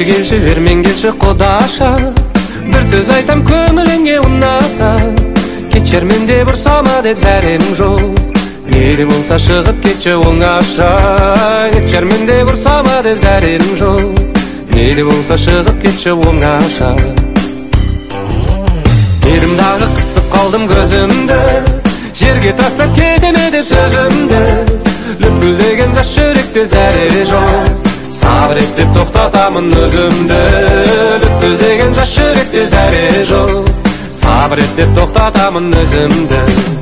келші бермен келші құдаша, бір сөз айтам көңіліңе ұнаса, кетшер менде бұрсама деп зәрем жоқ. Мейлі болса шығып кетші оңаша, кетшер менде бұрсама деп зәрем жоқ. Мейлі болса шығып кетші оңаша. Ерімдағы қысып қалдым көзімді, жерге тастап кетеме деп сөзімді. Лүпілдеген жас жүректе зәре жоқ, сабыр ет деп тоқтатамын өзімді. Лүпілдеген жас жүректе зәре жоқ, сабыр ет деп тоқтатамын өзімді.